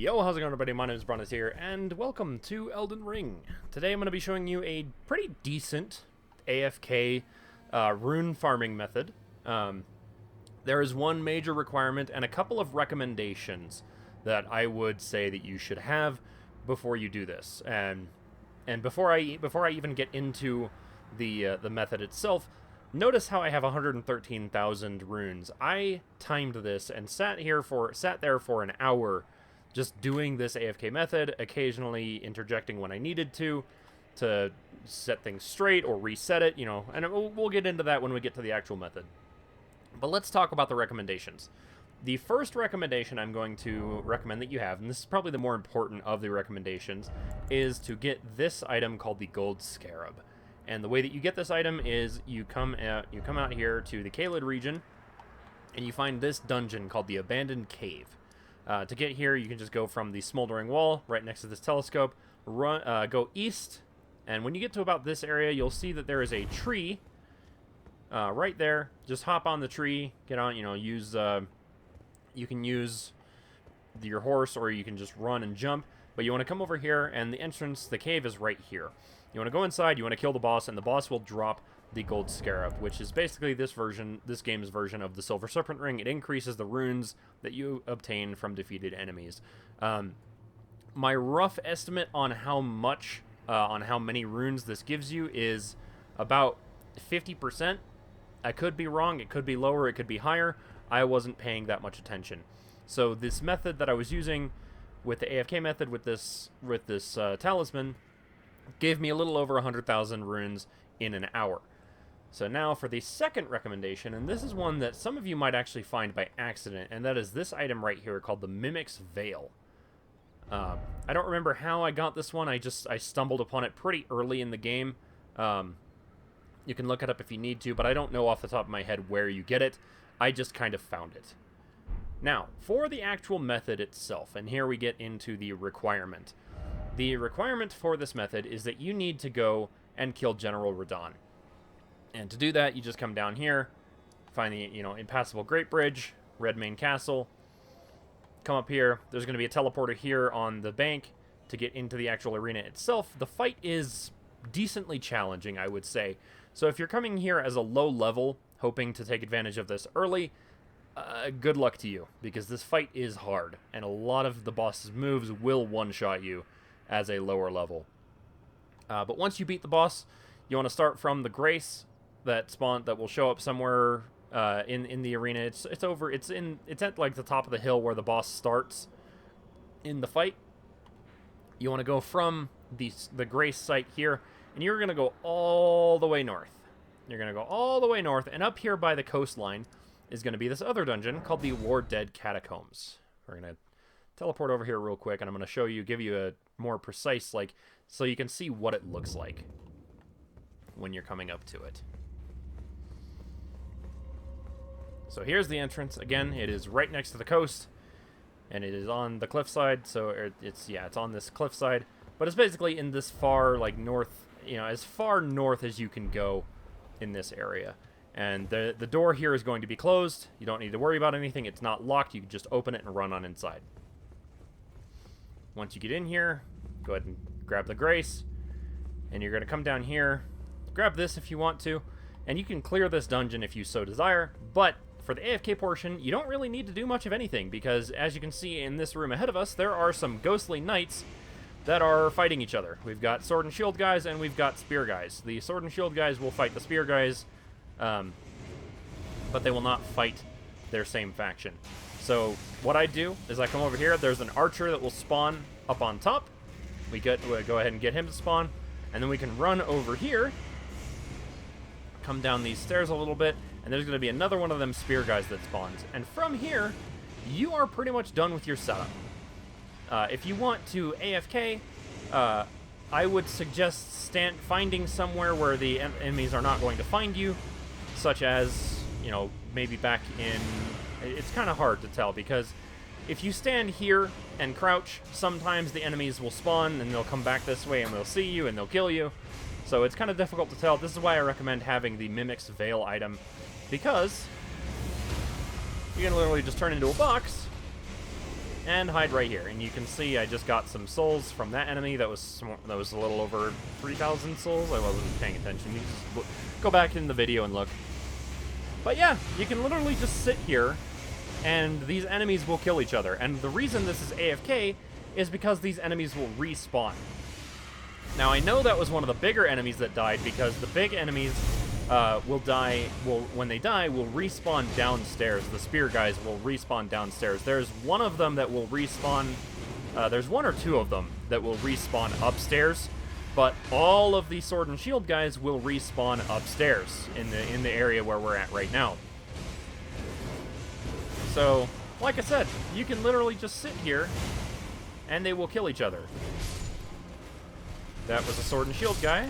Yo, how's it going, everybody? My name is Bronis here, and welcome to Elden Ring. Today I'm going to be showing you a pretty decent AFK rune farming method. There is one major requirement and a couple of recommendations that I would say that you should have before you do this. And before I even get into the method itself, notice how I have 113,000 runes. I timed this and sat there for an hour just doing this AFK method, occasionally interjecting when I needed to set things straight or reset it, you know, and we'll get into that when we get to the actual method. But let's talk about the recommendations. The first recommendation I'm going to recommend that you have, and this is probably the more important of the recommendations, is to get this item called the Gold Scarab. And the way that you get this item is you come out here to the Caelid region, and you find this dungeon called the Abandoned Cave. To get here, you can just go from the Smoldering Wall right next to this telescope, go east, and when you get to about this area, you'll see that there is a tree right there. Just hop on the tree, get on, you know, you can use your horse, or you can just run and jump, but you want to come over here, and the entrance, the cave is right here. You want to go inside, you want to kill the boss, and the boss will drop the Gold Scarab, which is basically this game's version of the Silver Serpent Ring. It increases the runes that you obtain from defeated enemies. My rough estimate on how many runes this gives you is about 50%. I could be wrong, it could be lower, it could be higher. I wasn't paying that much attention. So this method that I was using with the AFK method with this talisman gave me a little over 100,000 runes in an hour. So now for the second recommendation, and this is one that some of you might actually find by accident, and that is this item right here called the Mimic's Veil. I don't remember how I got this one. I stumbled upon it pretty early in the game. You can look it up if you need to, but I don't know off the top of my head where you get it. I just kind of found it. Now, for the actual method itself, and here we get into the requirement. The requirement for this method is that you need to go and kill General Radahn. And to do that, you just come down here, find the, Impassable Great Bridge, Redmane Castle, come up here. There's going to be a teleporter here on the bank to get into the actual arena itself. The fight is decently challenging, I would say. So if you're coming here as a low level, hoping to take advantage of this early, good luck to you, because this fight is hard, and a lot of the boss's moves will one-shot you as a lower level. But once you beat the boss, you want to start from the Grace that will show up somewhere in the arena. It's at like the top of the hill where the boss starts in the fight. You want to go from the Grace site here, and you're going to go all the way north. You're going to go all the way north, and up here by the coastline is going to be this other dungeon called the Wardead Catacombs. We're going to teleport over here real quick, and I'm going to give you a more precise, so you can see what it looks like when you're coming up to it. So here's the entrance. Again, it is right next to the coast, and it is on the cliffside. So it's on this cliffside, but it's basically in this far north, as far north as you can go in this area. And the door here is going to be closed. You don't need to worry about anything. It's not locked. You can just open it and run on inside. Once you get in here, go ahead and grab the Grace, and you're going to come down here, grab this if you want to, and you can clear this dungeon if you so desire. But for the AFK portion, you don't really need to do much of anything, because as you can see in this room ahead of us, there are some ghostly knights that are fighting each other. We've got sword and shield guys, and we've got spear guys. The sword and shield guys will fight the spear guys, but they will not fight their same faction. So what I do is I come over here. There's an archer that will spawn up on top. We go ahead and get him to spawn, and then we can run over here, come down these stairs a little bit, and there's going to be another one of them spear guys that spawns. And from here, you are pretty much done with your setup. If you want to AFK, I would suggest finding somewhere where the enemies are not going to find you, such as, maybe back in... It's kind of hard to tell, because if you stand here and crouch, sometimes the enemies will spawn, and they'll come back this way, and they'll see you, and they'll kill you. So it's kind of difficult to tell. This is why I recommend having the Mimic's Veil item, because you can literally just turn into a box, and hide right here. And you can see I just got some souls from that enemy that was a little over 3,000 souls. I wasn't paying attention. You just go back in the video and look. But yeah, you can literally just sit here, and these enemies will kill each other. And the reason this is AFK is because these enemies will respawn. Now, I know that was one of the bigger enemies that died, because the big enemies when they die, will respawn downstairs. The spear guys will respawn downstairs. There's one of them that will respawn, there's one or two of them that will respawn upstairs, but all of the sword and shield guys will respawn upstairs in the area where we're at right now. So, like I said, you can literally just sit here, and they will kill each other. That was a sword and shield guy.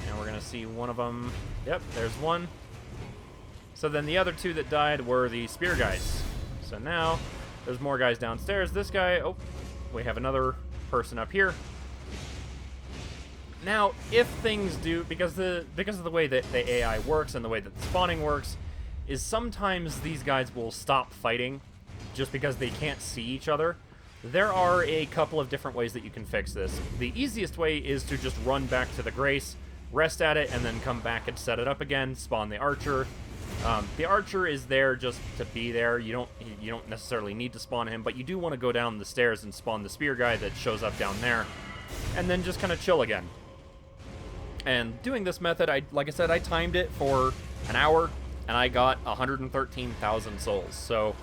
And we're going to see one of them. Yep, there's one. So then the other two that died were the spear guys. So now, there's more guys downstairs. This guy, oh, we have another person up here. Now, if things do, because of the way that the AI works and the way that the spawning works, is sometimes these guys will stop fighting just because they can't see each other. There are a couple of different ways that you can fix this. The easiest way is to just run back to the Grace, rest at it, and then come back and set it up again, spawn the Archer. The Archer is there just to be there. You don't necessarily need to spawn him, but you do want to go down the stairs and spawn the spear guy that shows up down there, and then just kind of chill again. And doing this method, like I said, I timed it for an hour, and I got 113,000 souls. So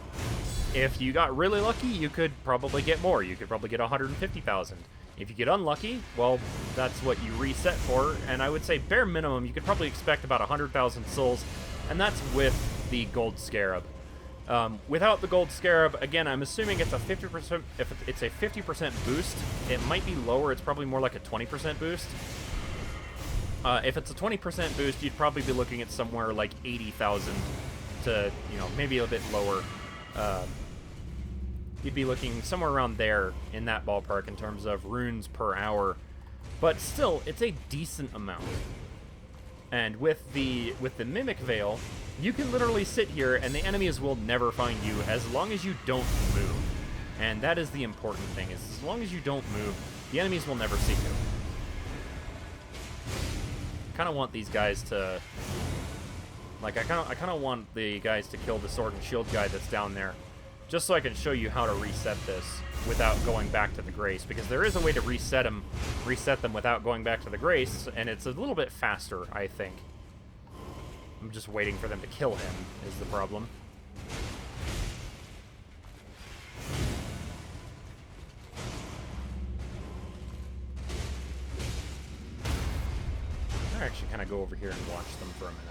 if you got really lucky, you could probably get more. You could probably get 150,000. If you get unlucky, well, that's what you reset for, and I would say bare minimum, you could probably expect about 100,000 souls, and that's with the Gold Scarab. Without the Gold Scarab, again, I'm assuming it's a 50%, if it's a 50% boost. It might be lower, it's probably more like a 20% boost. If it's a 20% boost, you'd probably be looking at somewhere like 80,000 to, maybe a bit lower. You'd be looking somewhere around there in that ballpark in terms of runes per hour. But still, it's a decent amount. And with the Mimic Veil, you can literally sit here and the enemies will never find you as long as you don't move. And that is the important thing, is as long as you don't move, the enemies will never see you. I kind of want these guys to... Like, I kind of want the guys to kill the sword and shield guy that's down there, just so I can show you how to reset this without going back to the Grace, because there is a way to reset them without going back to the Grace, and it's a little bit faster, I think. I'm just waiting for them to kill him, is the problem. I'll actually kind of go over here and watch them for a minute.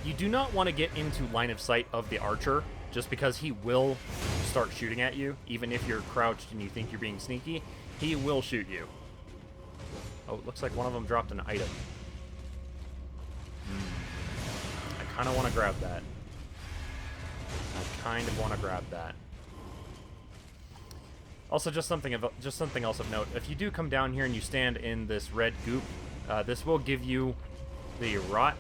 You do not want to get into line of sight of the Archer, just because he will start shooting at you. Even if you're crouched and you think you're being sneaky, he will shoot you. Oh, it looks like one of them dropped an item. I kind of want to grab that. Also, just something else of note. If you do come down here and you stand in this red goop, this will give you the rot.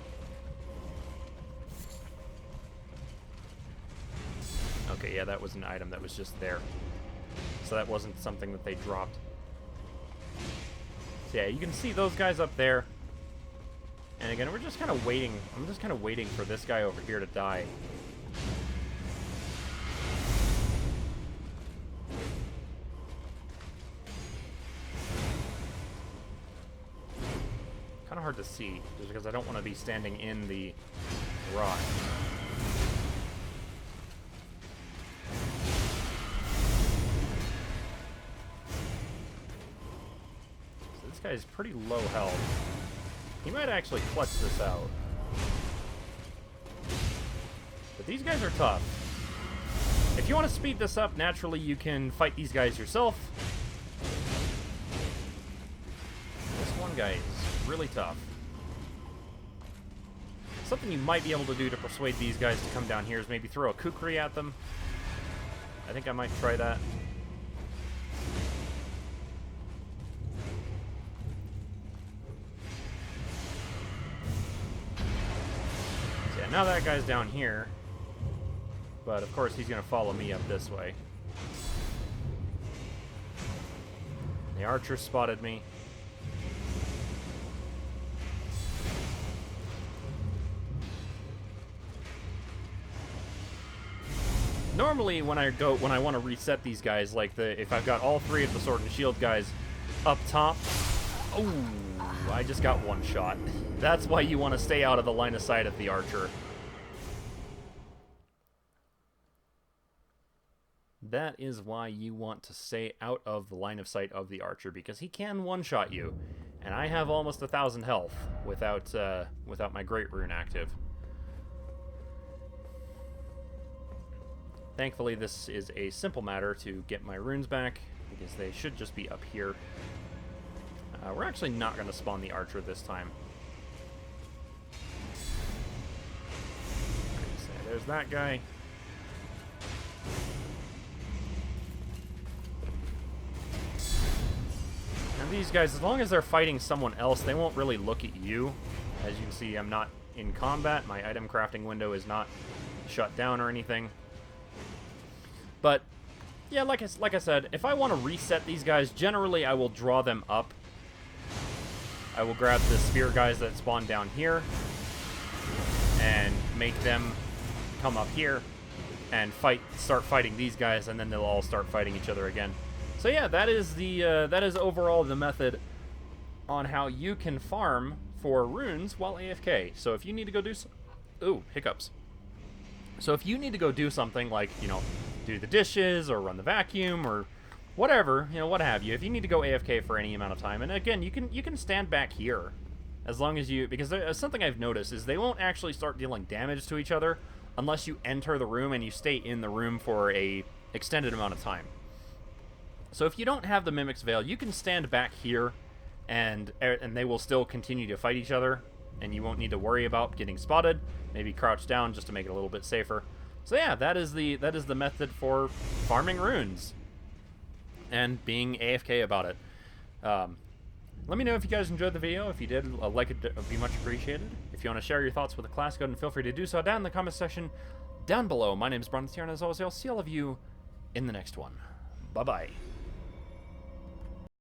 Okay, yeah, that was an item that was just there. So that wasn't something that they dropped. So yeah, you can see those guys up there. And again, we're just kind of waiting. I'm just kind of waiting for this guy over here to die. Kind of hard to see, just because I don't want to be standing in the rock. This guy's pretty low health. He might actually clutch this out. But these guys are tough. If you want to speed this up, naturally you can fight these guys yourself. This one guy is really tough. Something you might be able to do to persuade these guys to come down here is maybe throw a kukri at them. I think I might try that. Now that guy's down here, But of course he's going to follow me up this way. The archer spotted me. Normally when I want to reset these guys, like if I've got all three of the sword and shield guys up top, oh, I just got one shot. That's why you want to stay out of the line of sight of the archer. That is why you want to stay out of the line of sight of the archer, because he can one-shot you, and I have almost 1,000 health without my Great Rune active. Thankfully, this is a simple matter to get my runes back, because they should just be up here. We're actually not going to spawn the archer this time. There's that guy. And these guys, as long as they're fighting someone else, they won't really look at you. As you can see, I'm not in combat. My item crafting window is not shut down or anything. But, yeah, like I said, if I want to reset these guys, generally I will draw them up. I will grab the spear guys that spawn down here and make them come up here and start fighting these guys, and then they'll all start fighting each other again. So yeah, that is overall the method on how you can farm for runes while AFK. So if you need to go do hiccups. So if you need to go do something like, you know, do the dishes or run the vacuum or whatever, you know, what have you. If you need to go AFK for any amount of time, and again, you can stand back here as long as you, because something I've noticed is they won't actually start dealing damage to each other unless you enter the room and you stay in the room for a extended amount of time. So if you don't have the Mimic's Veil, you can stand back here and they will still continue to fight each other, and you won't need to worry about getting spotted. Maybe crouch down just to make it a little bit safer. So yeah, that is the method for farming runes and being AFK about it. Let me know if you guys enjoyed the video. If you did, a like would be much appreciated. If you want to share your thoughts with the class, go ahead and feel free to do so down in the comment section down below. My name is Bronze here, and as always, I'll see all of you in the next one. Bye-bye.